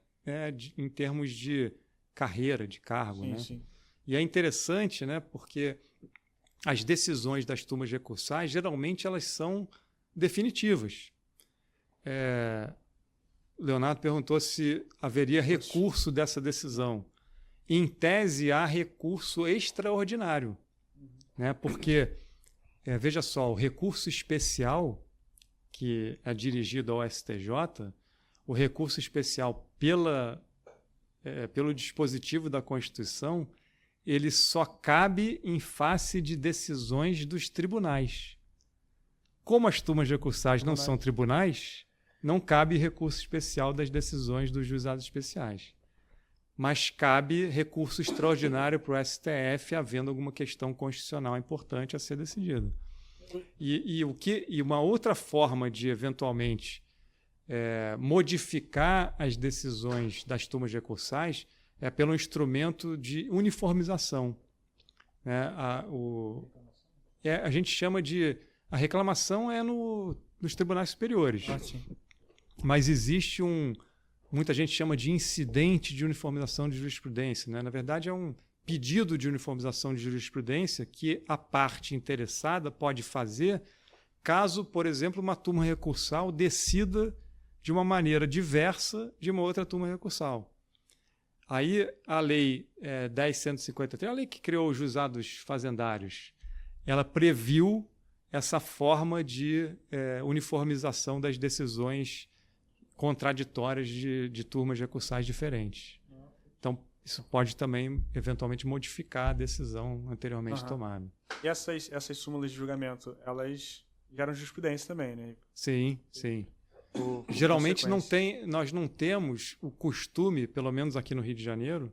em termos de carreira, de cargo. Sim, né? sim. E é interessante, né, porque as decisões das turmas recursais, geralmente, elas são definitivas. Leonardo perguntou se haveria recurso dessa decisão. Em tese, há recurso extraordinário, né? Porque, veja só, o recurso especial, que é dirigido ao STJ, o recurso especial pelo dispositivo da Constituição, ele só cabe em face de decisões dos tribunais. Como as turmas recursais não são tribunais, não cabe recurso especial das decisões dos juizados especiais. Mas cabe recurso extraordinário para o STF, havendo alguma questão constitucional importante a ser decidida. E uma outra forma de, eventualmente, modificar as decisões das turmas recursais é pelo instrumento de uniformização. A gente chama de... A reclamação nos tribunais superiores. Sim. Mas existe muita gente chama de incidente de uniformização de jurisprudência, né? Na verdade, é um pedido de uniformização de jurisprudência que a parte interessada pode fazer caso, por exemplo, uma turma recursal decida de uma maneira diversa de uma outra turma recursal. Aí a lei 10.153, a lei que criou os juizados fazendários, ela previu essa forma de uniformização das decisões contraditórias de turmas recursais diferentes. Então, isso pode também, eventualmente, modificar a decisão anteriormente tomada. E essas súmulas de julgamento, elas geram jurisprudência também, né? Sim, sim. Geralmente nós não temos o costume, pelo menos aqui no Rio de Janeiro,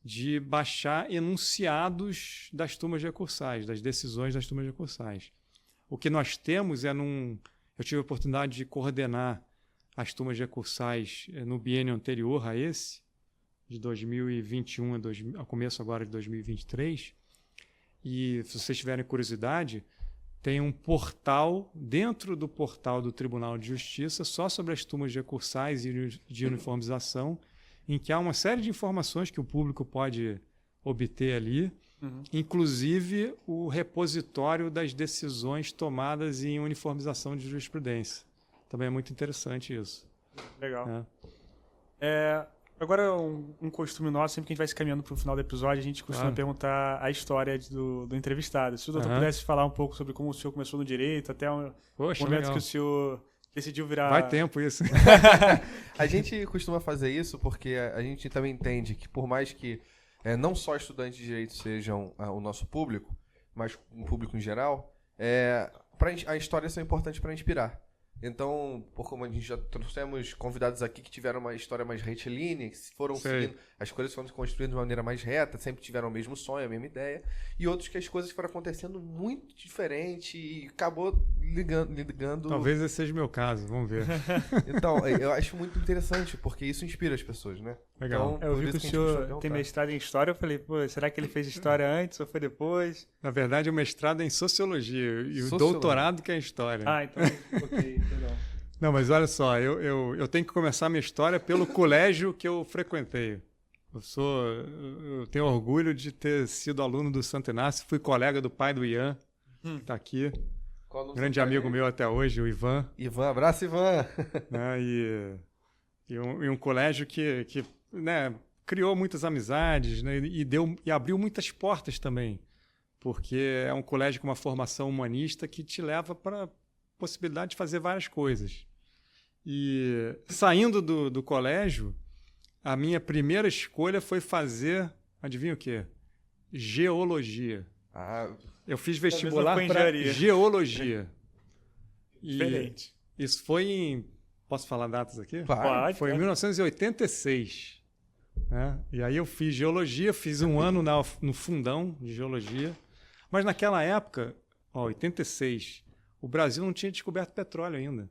de baixar enunciados das turmas recursais, das decisões das turmas recursais. O que nós temos eu tive a oportunidade de coordenar as turmas recursais no biênio anterior a esse, de 2021 ao começo agora de 2023, e se vocês tiverem curiosidade, tem um portal, dentro do portal do Tribunal de Justiça, só sobre as turmas recursais e de uniformização, em que há uma série de informações que o público pode obter ali, inclusive o repositório das decisões tomadas em uniformização de jurisprudência. Também é muito interessante isso. Legal. Agora, um costume nosso, sempre que a gente vai se caminhando para o final do episódio, a gente costuma perguntar a história do entrevistado. Se o doutor pudesse falar um pouco sobre como o senhor começou no direito, até o momento legal que o senhor decidiu virar... Vai tempo isso. A gente costuma fazer isso porque a gente também entende que, por mais que não só estudantes de direito sejam o nosso público, mas um público em geral, a história são importantes para inspirar. Então, como a gente já trouxemos convidados aqui que tiveram uma história mais retilínea, que foram seguindo, as coisas foram construídas de uma maneira mais reta, sempre tiveram o mesmo sonho, a mesma ideia, e outros que as coisas foram acontecendo muito diferente e acabou ligando... Talvez esse seja o meu caso, vamos ver. Então, eu acho muito interessante, porque isso inspira as pessoas, né? Legal. Então, eu vi que o senhor tem mestrado em História, eu falei, pô, será que ele fez História antes ou foi depois? Na verdade, o mestrado é em Sociologia e o doutorado que é em História. Então, ok, legal. Não, mas olha só, eu tenho que começar a minha história pelo colégio que eu frequentei. Eu tenho orgulho de ter sido aluno do Santo Inácio, fui colega do pai do Ian, que está aqui. Grande amigo meu até hoje, o Ivan. Ivan, abraço, Ivan! Né, e um colégio que né, criou muitas amizades, né, e abriu muitas portas também, porque é um colégio com uma formação humanista que te leva para a possibilidade de fazer várias coisas. E saindo do colégio, a minha primeira escolha foi fazer, adivinha o quê? Geologia. Eu fiz vestibular para Geologia. Diferente. Isso foi em... Posso falar datas aqui? Pode. Foi em 1986. Né? E aí eu fiz Geologia, fiz um ano no fundão de Geologia. Mas naquela época, 86, o Brasil não tinha descoberto petróleo ainda.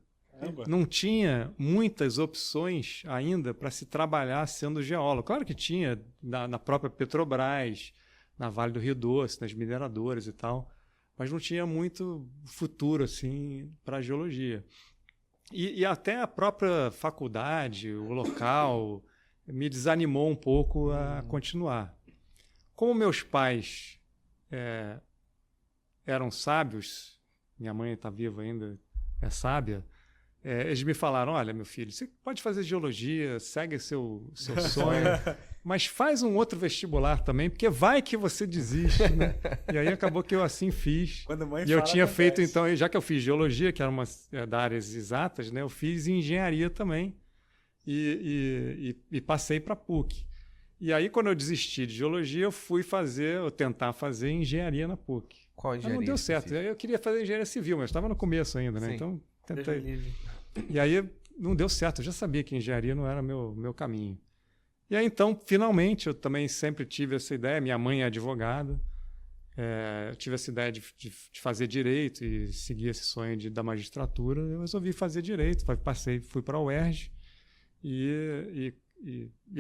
Não tinha muitas opções ainda para se trabalhar sendo geólogo. Claro que tinha na própria Petrobras, na Vale do Rio Doce, nas mineradoras e tal, mas não tinha muito futuro assim para a geologia. E até a própria faculdade, o local, me desanimou um pouco a continuar. Como meus pais eram sábios, minha mãe está viva ainda, é sábia, eles me falaram, olha, meu filho, você pode fazer geologia, segue seu sonho, mas faz um outro vestibular também, porque vai que você desiste, né? E aí acabou que eu assim fiz. E eu tinha feito, então, já que eu fiz geologia, que era uma da áreas exatas, né? Eu fiz engenharia também e passei para a PUC. E aí, quando eu desisti de geologia, eu fui tentar fazer engenharia na PUC. Qual engenharia? Mas não deu certo. Eu queria fazer engenharia civil, mas estava no começo ainda, né? Sim. Então, tentei. E aí, não deu certo. Eu já sabia que engenharia não era meu caminho. E aí, então, finalmente, eu também sempre tive essa ideia. Minha mãe é advogada. Eu tive essa ideia de fazer direito e seguir esse sonho da magistratura. Eu resolvi fazer direito. Fui para a UERJ e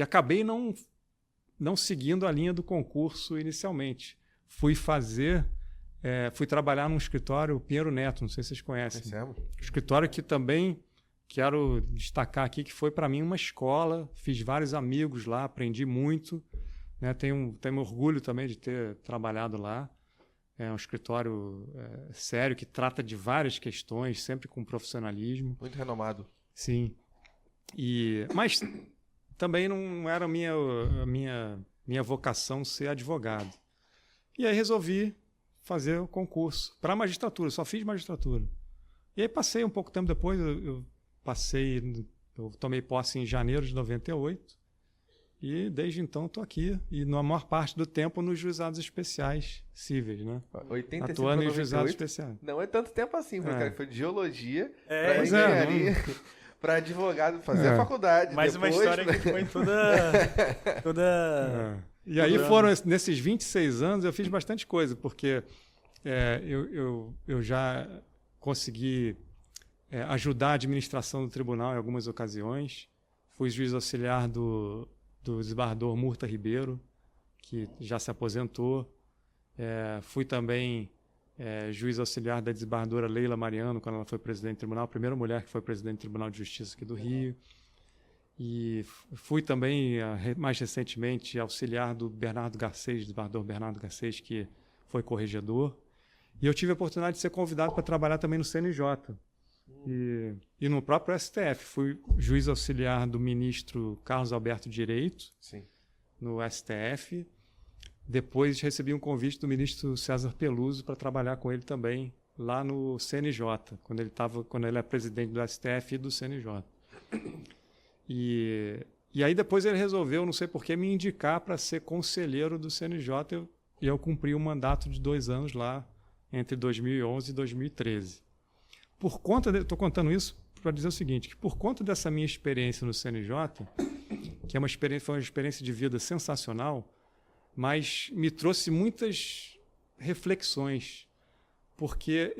acabei não seguindo a linha do concurso inicialmente. Fui trabalhar num escritório Pinheiro Neto, não sei se vocês conhecem. Escritório que também quero destacar aqui, que foi para mim uma escola, fiz vários amigos lá, aprendi muito, né? Tenho orgulho também de ter trabalhado lá. É um escritório sério, que trata de várias questões, sempre com profissionalismo. Muito renomado. Sim. Mas também não era a minha vocação ser advogado. E aí resolvi fazer o concurso para magistratura, só fiz magistratura. E aí passei um pouco tempo depois, eu tomei posse em janeiro de 98 e desde então estou aqui e na maior parte do tempo nos juizados especiais cíveis, né? 85 atuando em juizados especiais. Não é tanto tempo assim, porque cara, foi de geologia para pois engenharia, para advogado, fazer a faculdade. Mais depois, uma história que foi toda... E aí foram, nesses 26 anos, eu fiz bastante coisa, porque eu já consegui ajudar a administração do tribunal em algumas ocasiões. Fui juiz auxiliar do desembargador Murta Ribeiro, que já se aposentou. Fui também juiz auxiliar da desembargadora Leila Mariano, quando ela foi presidente do tribunal, a primeira mulher que foi presidente do Tribunal de Justiça aqui do Rio. E fui também, mais recentemente, auxiliar do Bernardo Garcês, desembargador Bernardo Garcês, que foi corregedor. E eu tive a oportunidade de ser convidado para trabalhar também no CNJ. E no próprio STF. Fui juiz auxiliar do ministro Carlos Alberto Direito, Sim. no STF. Depois recebi um convite do ministro César Peluso para trabalhar com ele também lá no CNJ, quando ele era presidente do STF e do CNJ. E aí depois ele resolveu, não sei porquê, me indicar para ser conselheiro do CNJ e eu cumpri um mandato de 2 anos lá, entre 2011 e 2013. Estou contando isso para dizer o seguinte, que por conta dessa minha experiência no CNJ, que foi uma experiência de vida sensacional, mas me trouxe muitas reflexões, porque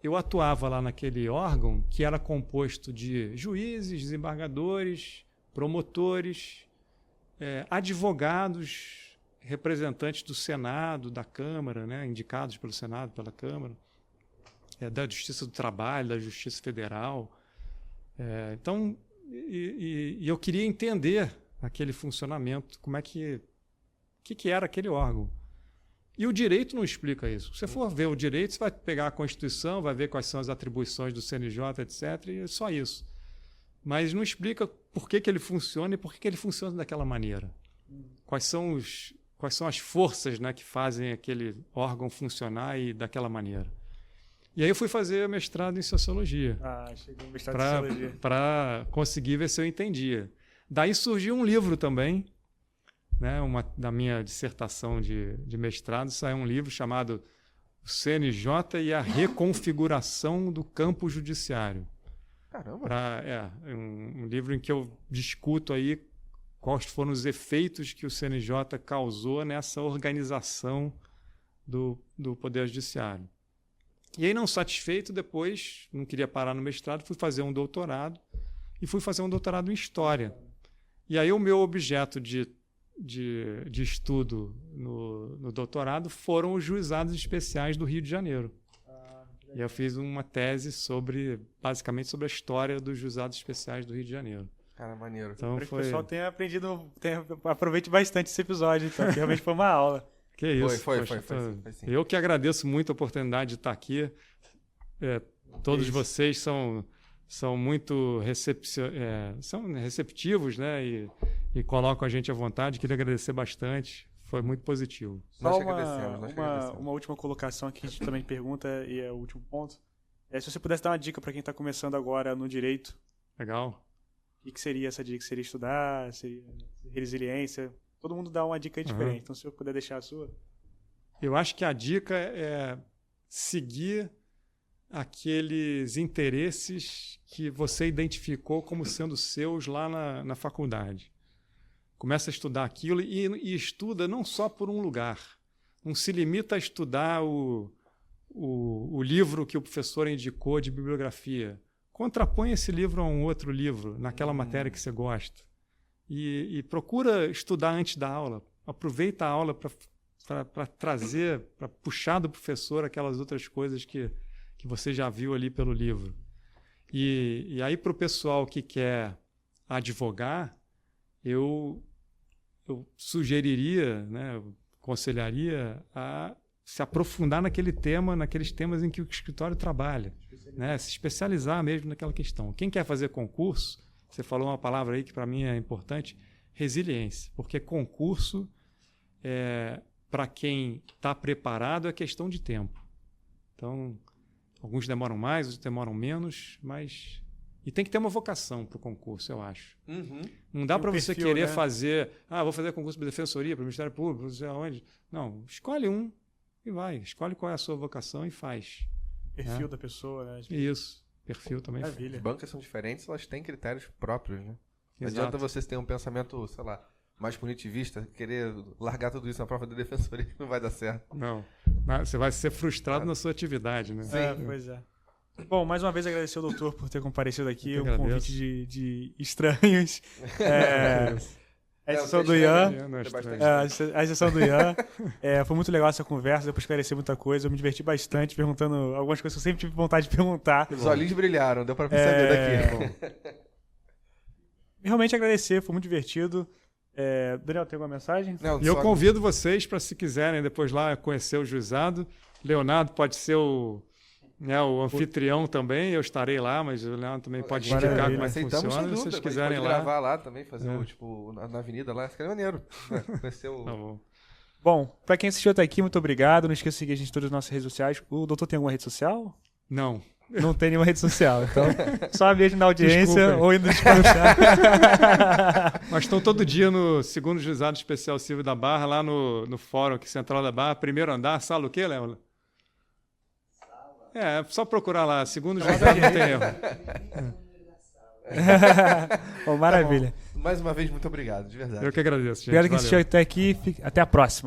eu atuava lá naquele órgão que era composto de juízes, desembargadores, promotores, advogados, representantes do Senado, da Câmara, né, indicados pelo Senado, pela Câmara, da Justiça do Trabalho, da Justiça Federal. Então, eu queria entender aquele funcionamento, como é que era aquele órgão. E o direito não explica isso. Se você for ver o direito, você vai pegar a Constituição, vai ver quais são as atribuições do CNJ, etc., e é só isso. Mas não explica por que ele funciona e por que ele funciona daquela maneira. Quais são as forças, né, que fazem aquele órgão funcionar e daquela maneira. E aí eu fui fazer mestrado em Sociologia. Chegou o mestrado em Sociologia. Para conseguir ver se eu entendia. Daí surgiu um livro também, né, da minha dissertação de mestrado, saiu um livro chamado O CNJ e a Reconfiguração do Campo Judiciário. Caramba! Um livro em que eu discuto aí quais foram os efeitos que o CNJ causou nessa organização do Poder Judiciário. E aí, não satisfeito, depois, não queria parar no mestrado, fui fazer um doutorado, e fui fazer um doutorado em História. E aí o meu objeto de estudo no doutorado foram os juizados especiais do Rio de Janeiro. E eu fiz uma tese basicamente sobre a história dos juizados especiais do Rio de Janeiro. Cara, maneiro. Então, o pessoal tenha aprendido, aproveite bastante esse episódio, então, que realmente foi uma aula. Que isso. Foi sim. Eu que agradeço muito a oportunidade de estar aqui. Todos vocês são muito receptivos, né? E colocam a gente à vontade. Queria agradecer bastante. Foi muito positivo. Nós agradecemos. Uma última colocação aqui que a gente também pergunta, e é o último ponto. Se você pudesse dar uma dica para quem está começando agora no direito. Legal. O que seria essa dica? Seria estudar? Seria resiliência? Todo mundo dá uma dica diferente. Então, se eu puder deixar a sua. Eu acho que a dica é seguir aqueles interesses que você identificou como sendo seus lá na faculdade. Começa a estudar aquilo e estuda não só por um lugar. Não se limita a estudar o livro que o professor indicou de bibliografia. Contrapõe esse livro a um outro livro, naquela matéria que você gosta. E procura estudar antes da aula. Aproveita a aula para trazer, para puxar do professor aquelas outras coisas que você já viu ali pelo livro. E aí, para o pessoal que quer advogar, eu sugeriria, né, eu aconselharia a se aprofundar naqueles temas em que o escritório trabalha, né, se especializar mesmo naquela questão. Quem quer fazer concurso, você falou uma palavra aí que para mim é importante, resiliência, porque concurso para quem está preparado, é questão de tempo. Então, alguns demoram mais, outros demoram menos, mas... E tem que ter uma vocação para o concurso, eu acho. Uhum. Não dá para você querer né? fazer... vou fazer concurso para Defensoria, para o Ministério Público, não sei aonde. Não, escolhe um e vai. Escolhe qual é a sua vocação e faz. Perfil da pessoa, né? Isso. Perfil também. Maravilha. As bancas são diferentes, elas têm critérios próprios, né? Não Exato. adianta vocês terem um pensamento, sei lá, mais punitivista, querer largar tudo isso na prova da Defensoria, que não vai dar certo. Não. Você vai ser frustrado na sua atividade, né? Pois é. Bom, mais uma vez agradecer ao doutor por ter comparecido aqui, Eu que um agradeço. convite de estranhos. A exceção do Ian. A exceção do Ian. Foi muito legal essa conversa, depois esclarecer muita coisa. Eu me diverti bastante perguntando algumas coisas que eu sempre tive vontade de perguntar. Os olhinhos brilharam, deu pra perceber daqui. Realmente agradecer, foi muito divertido. Daniel, tem alguma mensagem? Não, E eu só- convido vocês para, se quiserem, depois lá conhecer o juizado. Leonardo pode ser o anfitrião também, eu estarei lá, mas o Leonardo também pode Maravilha. explicar como é que Aceitamos funciona. sem Se dúvida, vocês mas quiserem pode lá. gravar lá também, fazer na avenida lá, fica maneiro. Conhecer o... Tá bom. Bom, pra quem assistiu até aqui, muito obrigado. Não esqueça de seguir a gente em todas as nossas redes sociais. O doutor tem alguma rede social? Não. Não tem nenhuma rede social, então só beijo na audiência Desculpa. ou indo despachar. Mas estão todo dia no segundo juizado especial civil da Barra, lá no fórum aqui central da Barra, primeiro andar, sala o quê, Léo? É só procurar lá, segundo juizado não tem erro. Maravilha. Mais uma vez, muito obrigado, de verdade. Eu que agradeço, gente. Obrigado quem Valeu. assistiu até aqui. Até a próxima.